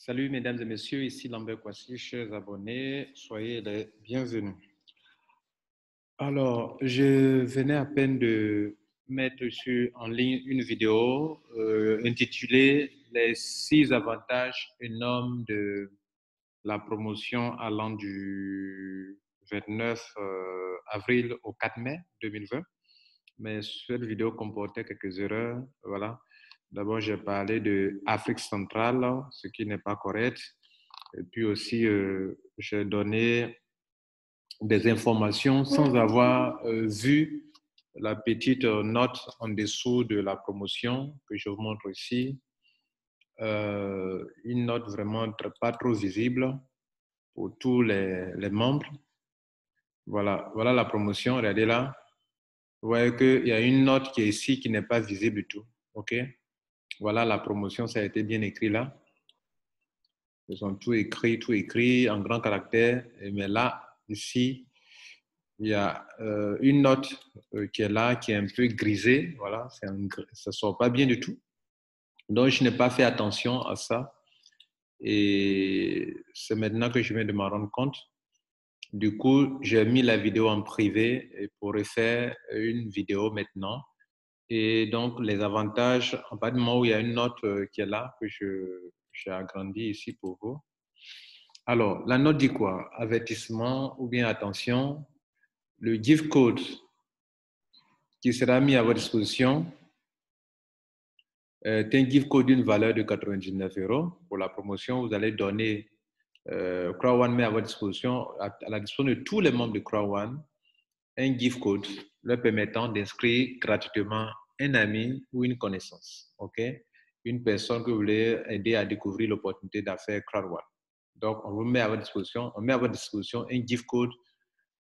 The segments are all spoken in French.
Salut mesdames et messieurs, ici Lambert Kwasi, chers abonnés, soyez les bienvenus. Alors, je venais à peine de mettre en ligne une vidéo intitulée Les 6 avantages énormes de la promotion allant du 29 avril au 4 mai 2020. Mais cette vidéo comportait quelques erreurs. Voilà. D'abord, j'ai parlé de Afrique centrale, ce qui n'est pas correct. Et puis aussi, j'ai donné des informations sans avoir vu la petite note en dessous de la promotion que je vous montre ici. Une note vraiment pas trop visible pour tous les membres. Voilà, voilà la promotion, regardez là. Vous voyez qu'il y a une note qui est ici qui n'est pas visible du tout. OK? Voilà la promotion, ça a été bien écrit là. Ils ont tout écrit en grand caractère. Mais là, ici, il y a une note qui est là, qui est un peu grisée. Voilà, ça ne sort pas bien du tout. Donc, je n'ai pas fait attention à ça. Et c'est maintenant que je viens de m'en rendre compte. Du coup, j'ai mis la vidéo en privé et pour refaire une vidéo maintenant. Et donc, les avantages, à partir du moment où il y a une note qui est là, que j'ai agrandi ici pour vous. Alors, la note dit quoi? Avertissement ou bien attention. Le gift code qui sera mis à votre disposition est un gift code d'une valeur de 99 €. Pour la promotion, vous allez donner CrowdOne met à votre disposition, à la disposition de tous les membres de CrowdOne, un gift code leur permettant d'inscrire gratuitement un ami ou une connaissance, ok? Une personne que vous voulez aider à découvrir l'opportunité d'affaires CrowdOne. Donc, on met à votre disposition un gift code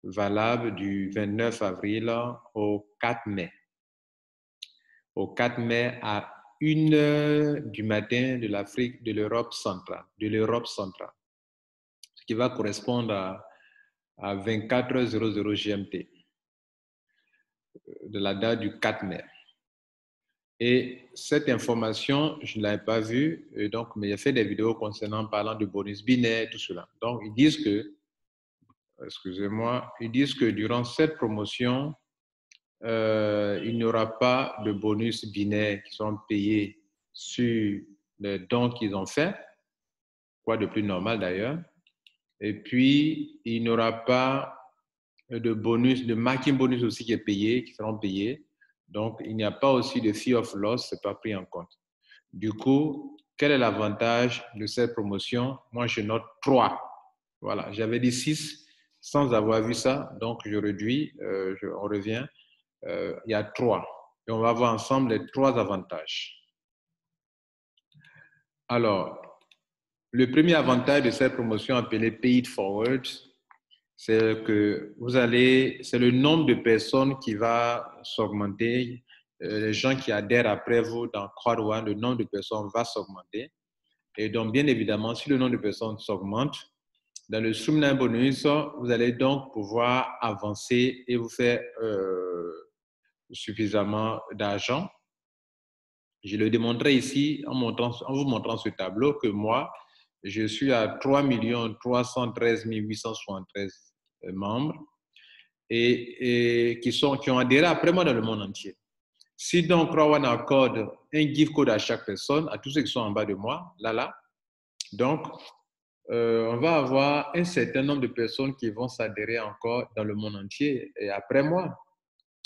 valable du 29 avril au 4 mai. Au 4 mai à 1 h du matin de l'Afrique, de l'Europe centrale, ce qui va correspondre à 24h00 GMT de la date du 4 mai. Et cette information, je ne l'avais pas vue, et donc, mais j'ai fait des vidéos parlant de bonus binaire, tout cela. Donc, ils disent que, ils disent que durant cette promotion, il n'y aura pas de bonus binaire qui seront payés sur les dons qu'ils ont faits, quoi de plus normal d'ailleurs. Et puis, il n'y aura pas de bonus, de marketing bonus aussi qui seront payés. Donc, il n'y a pas aussi de fee of loss, ce n'est pas pris en compte. Du coup, quel est l'avantage de cette promotion? Moi, je note 3. Voilà, j'avais dit 6 sans avoir vu ça, donc je réduis, on revient. Il y a 3. Et on va voir ensemble les 3 avantages. Alors, le premier avantage de cette promotion appelée Pay It Forward, c'est que c'est le nombre de personnes qui va s'augmenter. Les gens qui adhèrent après vous dans CrowdOne, le nombre de personnes va s'augmenter. Et donc, bien évidemment, si le nombre de personnes s'augmente, dans le Streamline Bonus, vous allez donc pouvoir avancer et vous faire suffisamment d'argent. Je le démontrerai ici en vous montrant ce tableau que moi, je suis à 3 313 873 membres et qui ont adhéré après moi dans le monde entier. Si donc CrowdOne accorde un gift code à chaque personne, à tous ceux qui sont en bas de moi, là, donc on va avoir un certain nombre de personnes qui vont s'adhérer encore dans le monde entier et après moi.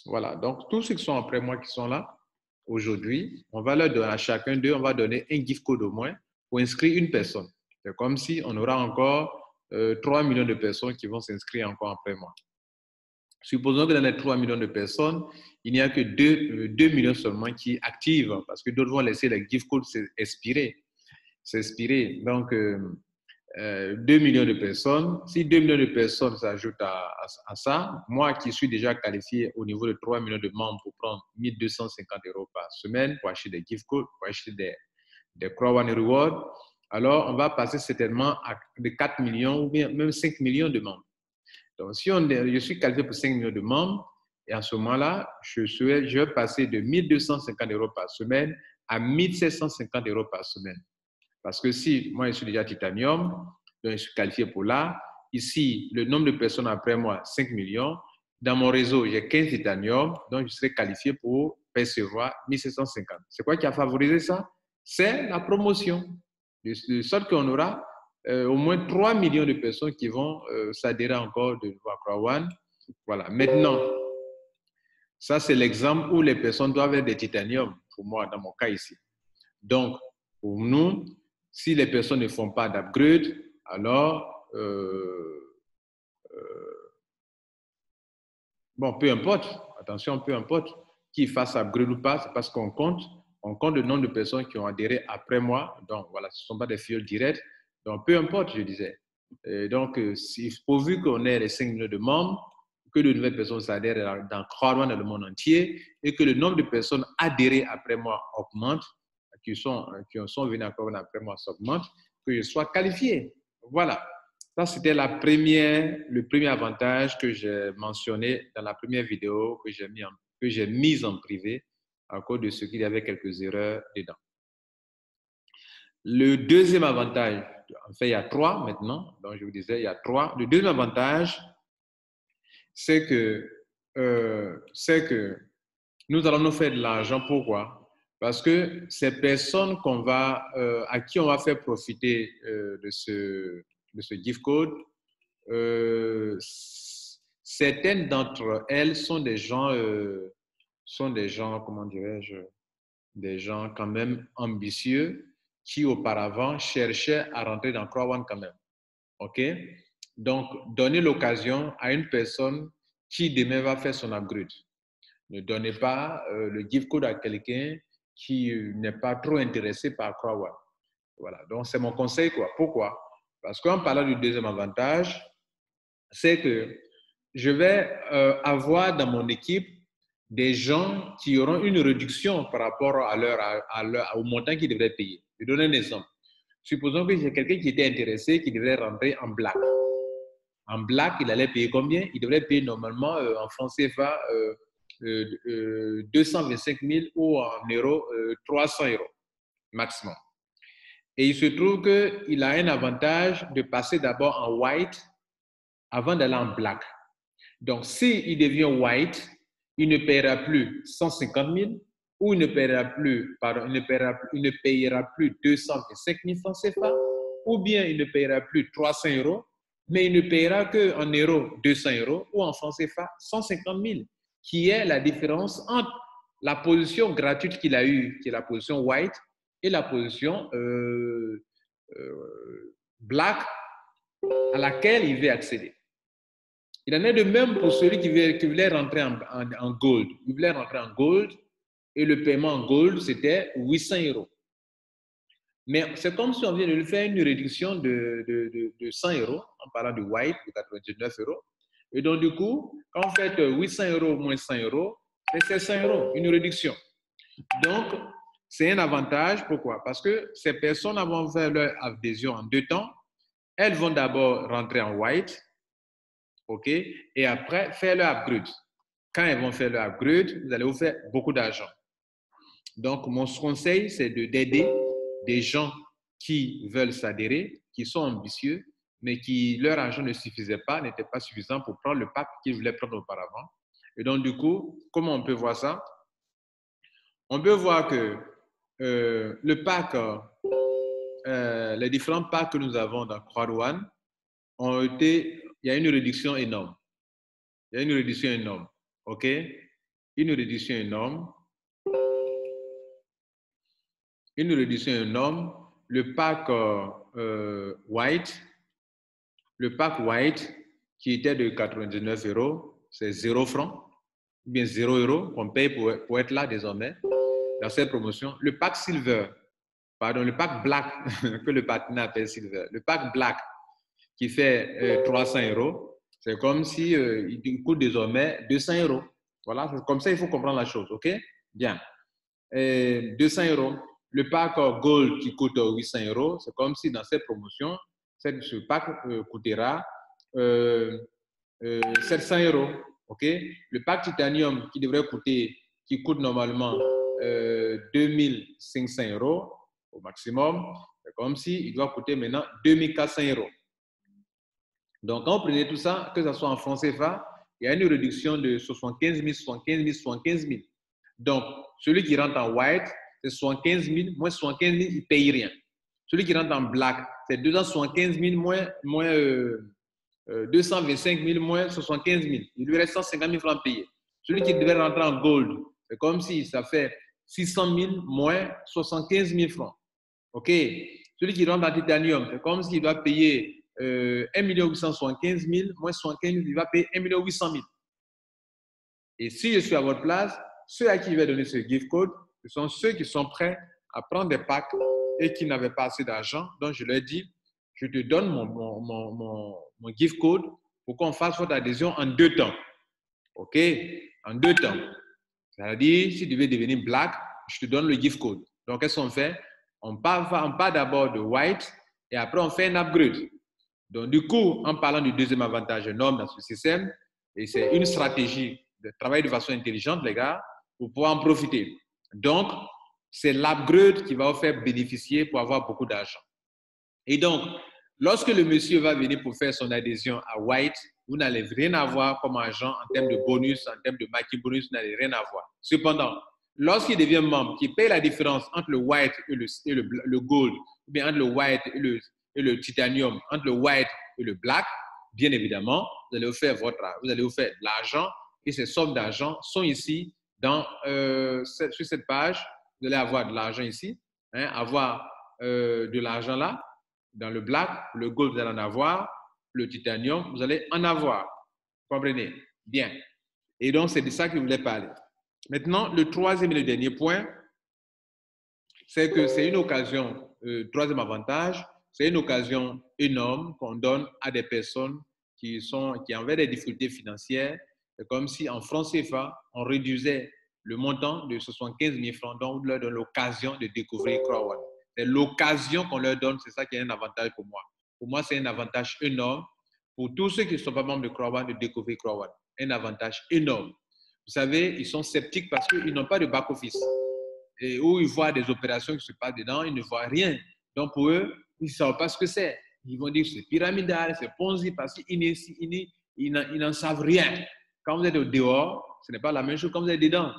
Voilà, donc tous ceux qui sont après moi qui sont là aujourd'hui, on va leur donner à chacun d'eux, on va donner un gift code au moins pour inscrire une personne. C'est comme si on aura encore 3 millions de personnes qui vont s'inscrire encore après moi. Supposons que dans les 3 millions de personnes, il n'y a que 2 millions seulement qui activent, parce que d'autres vont laisser les gift codes s'expirer. Donc, 2 millions de personnes, si 2 millions de personnes s'ajoutent à ça, moi qui suis déjà qualifié au niveau de 3 millions de membres pour prendre 1250 € par semaine pour acheter des gift codes, pour acheter des Crow One Reward, alors on va passer certainement de 4 millions ou bien même 5 millions de membres. Donc, si je suis qualifié pour 5 millions de membres, et à ce moment-là, je vais passer de 1250 € par semaine à 1750 € par semaine. Parce que si moi, je suis déjà titanium, donc je suis qualifié pour là. Ici, le nombre de personnes après moi, 5 millions. Dans mon réseau, j'ai 15 titanium, donc je serai qualifié pour percevoir 1750. C'est quoi qui a favorisé ça? C'est la promotion. De sorte qu'on aura au moins 3 millions de personnes qui vont s'adhérer encore de Crow One. Voilà. Maintenant, ça, c'est l'exemple où les personnes doivent être des titanium, pour moi, dans mon cas ici. Donc, pour nous, si les personnes ne font pas d'upgrade, alors, bon, peu importe, attention, peu importe qui fasse upgrade ou pas, c'est parce qu'on compte le nombre de personnes qui ont adhéré après moi. Donc, voilà, ce ne sont pas des fioles directes. Donc, peu importe, je disais. Et donc, pourvu qu'on ait les 5 millions de membres, que de nouvelles personnes s'adhèrent dans Crow One dans le monde entier et que le nombre de personnes adhérées après moi augmente, qui sont venus encore après moi s'augmente, que je sois qualifié. Voilà. Ça, c'était le premier avantage que j'ai mentionné dans la première vidéo que j'ai mise en privé à cause de ce qu'il y avait quelques erreurs dedans. Le deuxième avantage, en fait, il y a 3 maintenant, donc je vous disais, il y a 3. Le deuxième avantage, c'est que nous allons nous faire de l'argent. Pourquoi? Parce que ces personnes à qui on va faire profiter de ce gift code, certaines d'entre elles sont des gens, comment dirais-je, des gens quand même ambitieux qui auparavant cherchaient à rentrer dans Crow One quand même. OK? Donc, donnez l'occasion à une personne qui demain va faire son upgrade. Ne donnez pas le gift code à quelqu'un qui n'est pas trop intéressé par Crow One. Voilà, donc c'est mon conseil, quoi. Pourquoi? Parce qu'en parlant du deuxième avantage, c'est que je vais avoir dans mon équipe des gens qui auront une réduction par rapport au montant qu'ils devraient payer. Je donne un exemple. Supposons que j'ai quelqu'un qui était intéressé, qui devrait rentrer en black. En black, il allait payer combien? Il devrait payer normalement en francs CFA 225 000 ou en euros 300 € maximum. Et il se trouve qu'il a un avantage de passer d'abord en white avant d'aller en black. Donc, s'il devient white, il ne paiera plus 150 000 ou il ne paiera plus 225 000 francs CFA ou bien il ne paiera plus 300 €, mais il ne paiera qu'en euros 200 € ou en francs CFA 150 000, qui est la différence entre la position gratuite qu'il a eue, qui est la position white, et la position black à laquelle il veut accéder. Il en est de même pour celui qui voulait rentrer en gold. Il voulait rentrer en gold et le paiement en gold, c'était 800 €. Mais c'est comme si on vient de lui faire une réduction de 100 € en parlant de white, de 99 €. Et donc, du coup, quand vous faites 800 € moins 100 €, c'est 100 €, une réduction. Donc, c'est un avantage. Pourquoi? Parce que ces personnes vont faire leur adhésion en 2 temps. Elles vont d'abord rentrer en white, OK, et après faire leur upgrade. Quand elles vont faire leur upgrade, vous allez vous faire beaucoup d'argent. Donc, mon conseil, c'est d'aider des gens qui veulent s'adhérer, qui sont ambitieux, mais qui leur argent ne suffisait pas, n'était pas suffisant pour prendre le pack qu'ils voulaient prendre auparavant. Et donc, du coup, comment on peut voir ça? On peut voir que le pack, les différents packs que nous avons dans Crow One il y a une réduction énorme. Il y a une réduction énorme. OK? Une réduction énorme. Une réduction énorme. Le pack white qui était de 99 €, c'est 0 francs, ou bien 0 euros qu'on paye pour être là désormais dans cette promotion. Le pack Silver, pardon, le pack Black, que le partenaire appelle Silver, le pack Black qui fait 300 euros, c'est comme si il coûte désormais 200 euros. Voilà, comme ça, il faut comprendre la chose, ok? Bien. 200 euros. Le pack Gold qui coûte 800 euros, c'est comme si dans cette promotion, ce pack coûtera 700 euros. Okay? Le pack Titanium qui coûte normalement 2500 euros au maximum, c'est comme si il doit coûter maintenant 2400 euros. Donc, quand vous prenez tout ça, que ce soit en francs CFA, il y a une réduction de 75 000, 75 000, 75 000. Donc, celui qui rentre en white, c'est 75 000, moins 75 000, il ne paye rien. Celui qui rentre en black, c'est 275 000 moins 225 000 moins 75 000. Il lui reste 150 000 francs payés. Celui qui devait rentrer en gold, c'est comme si ça fait 600 000 moins 75 000 francs. OK? Celui qui rentre en titanium, c'est comme s'il doit payer 1 875 000 moins 75 000, il va payer 1 800 000. Et si je suis à votre place, ceux à qui je vais donner ce gift code, ce sont ceux qui sont prêts à prendre des packs et qui n'avaient pas assez d'argent. Donc, je leur dis, je te donne mon gift code pour qu'on fasse votre adhésion en 2 temps. OK? En 2 temps. C'est-à-dire, si tu devais devenir black, je te donne le gift code. Donc, qu'est-ce qu'on fait? On part d'abord de white et après, on fait un upgrade. Donc, du coup, en parlant du deuxième avantage énorme dans ce système, et c'est une stratégie de travailler de façon intelligente, les gars, pour pouvoir en profiter. Donc, c'est l'upgrade qui va vous faire bénéficier pour avoir beaucoup d'argent. Et donc, lorsque le monsieur va venir pour faire son adhésion à White, vous n'allez rien avoir comme argent en termes de bonus, en termes de marquis bonus, vous n'allez rien avoir. Cependant, lorsqu'il devient membre, qui paye la différence entre le White et le Gold, ou bien entre le White et le Titanium, entre le White et le Black, bien évidemment, vous allez vous faire de l'argent et ces sommes d'argent sont ici sur cette page. Vous allez avoir de l'argent ici, avoir de l'argent là. Dans le black, le gold, vous allez en avoir. Le titanium, vous allez en avoir. Vous comprenez? Bien. Et donc, c'est de ça que je voulais parler. Maintenant, le troisième et le dernier point, c'est que c'est une occasion, troisième avantage, c'est une occasion énorme qu'on donne à des personnes qui avaient des difficultés financières. C'est comme si en francs CFA, on réduisait le montant de 75 000 francs, donc on leur donne l'occasion de découvrir Crowd. C'est l'occasion qu'on leur donne, c'est ça qui est un avantage pour moi. Pour moi, c'est un avantage énorme pour tous ceux qui ne sont pas membres de Crowd de découvrir Crowd. Un avantage énorme. Vous savez, ils sont sceptiques parce qu'ils n'ont pas de back-office. Et où ils voient des opérations qui se passent dedans, ils ne voient rien. Donc pour eux, ils ne savent pas ce que c'est. Ils vont dire que c'est pyramidal, c'est Ponzi, parce qu'ils n'en savent rien. Quand vous êtes au dehors, ce n'est pas la même chose quand vous êtes dedans.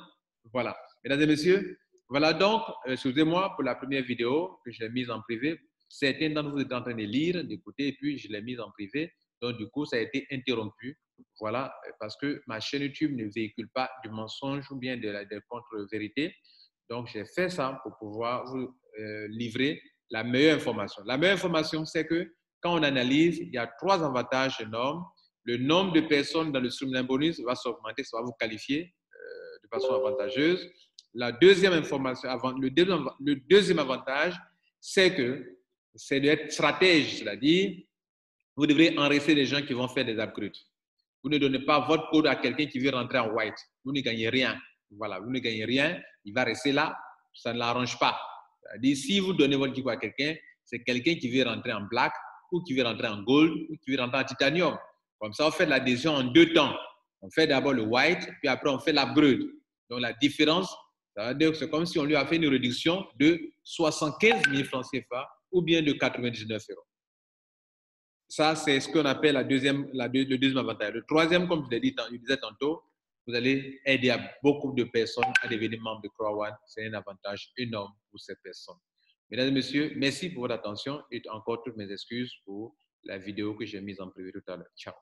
Voilà. Mesdames et messieurs, voilà donc, excusez-moi pour la première vidéo que j'ai mise en privé. Certains d'entre vous étaient en train de lire, d'écouter, et puis je l'ai mise en privé. Donc du coup, ça a été interrompu. Voilà, parce que ma chaîne YouTube ne véhicule pas du mensonge ou bien de contre-vérité. Donc, j'ai fait ça pour pouvoir vous livrer la meilleure information. La meilleure information, c'est que quand on analyse, il y a 3 avantages énormes. Le nombre de personnes dans le streamline bonus va s'augmenter, ça va vous qualifier de façon avantageuse. La deuxième information, le deuxième avantage, c'est que c'est d'être stratège, c'est-à-dire vous devrez enregistrer des gens qui vont faire des upgrades. Vous ne donnez pas votre code à quelqu'un qui veut rentrer en white. Vous ne gagnez rien. Voilà, vous ne gagnez rien. Il va rester là. Ça ne l'arrange pas. C'est-à-dire, si vous donnez votre code à quelqu'un, c'est quelqu'un qui veut rentrer en black ou qui veut rentrer en gold ou qui veut rentrer en titanium. Comme ça, on fait l'adhésion en 2 temps. On fait d'abord le white, puis après, on fait l'upgrade. Donc, la différence, ça veut dire que c'est comme si on lui a fait une réduction de 75 000 francs CFA ou bien de 99 euros. Ça, c'est ce qu'on appelle le deuxième avantage. Le troisième, comme je disais tantôt, vous allez aider beaucoup de personnes à devenir membres de Crowd. C'est un avantage énorme pour ces personnes. Mesdames et messieurs, merci pour votre attention et encore toutes mes excuses pour la vidéo que j'ai mise en privé tout à l'heure. Ciao.